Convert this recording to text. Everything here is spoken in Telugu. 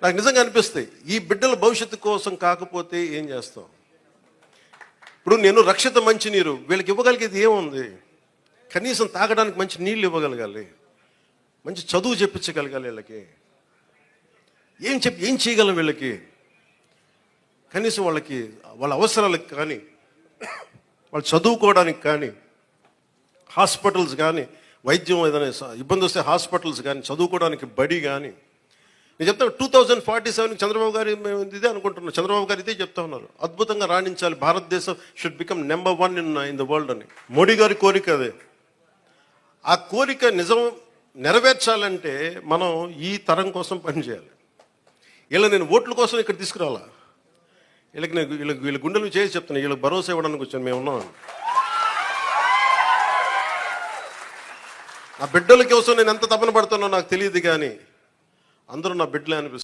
నాకు నిజంగా అనిపిస్తాయి, ఈ బిడ్డల భవిష్యత్తు కోసం కాకపోతే ఏం చేస్తాం? ఇప్పుడు నేను రక్షిత మంచినీరు వీళ్ళకి ఇవ్వగలిగేది ఏముంది? కనీసం తాగడానికి మంచి నీళ్ళు ఇవ్వగలగాలి, మంచి చదువు చెప్పించగలగాలి వీళ్ళకి. ఏం చేయగలం వీళ్ళకి? కనీసం వాళ్ళకి వాళ్ళ అవసరాలకు కానీ, వాళ్ళు చదువుకోవడానికి కానీ, హాస్పిటల్స్ కానీ, వైద్యం ఏదైనా ఇబ్బంది వస్తే హాస్పిటల్స్ కానీ, చదువుకోవడానికి బడి కానీ. నేను చెప్తాను 2047 చంద్రబాబు గారు మేము ఇదే అనుకుంటున్నాం. చంద్రబాబు గారు ఇదే చెప్తా ఉన్నారు, అద్భుతంగా రాణించాలి, భారతదేశం should become number 1 in the world అని. మోడీ గారి కోరిక అదే. ఆ కోరిక నిజం నెరవేర్చాలంటే మనం ఈ తరం కోసం పనిచేయాలి. వీళ్ళ నేను ఓట్ల కోసం ఇక్కడ తీసుకురావాలా? వీళ్ళ గుండెలు చేసి చెప్తున్నా, వీళ్ళకి భరోసా ఇవ్వడానికి వచ్చాను, మేము ఉన్నాం. నా బిడ్డల కోసం నేను ఎంత తపన పడుతున్నా నాకు తెలియదు, కానీ అందరూ నా బిడ్డలే అనిపిస్తుంది.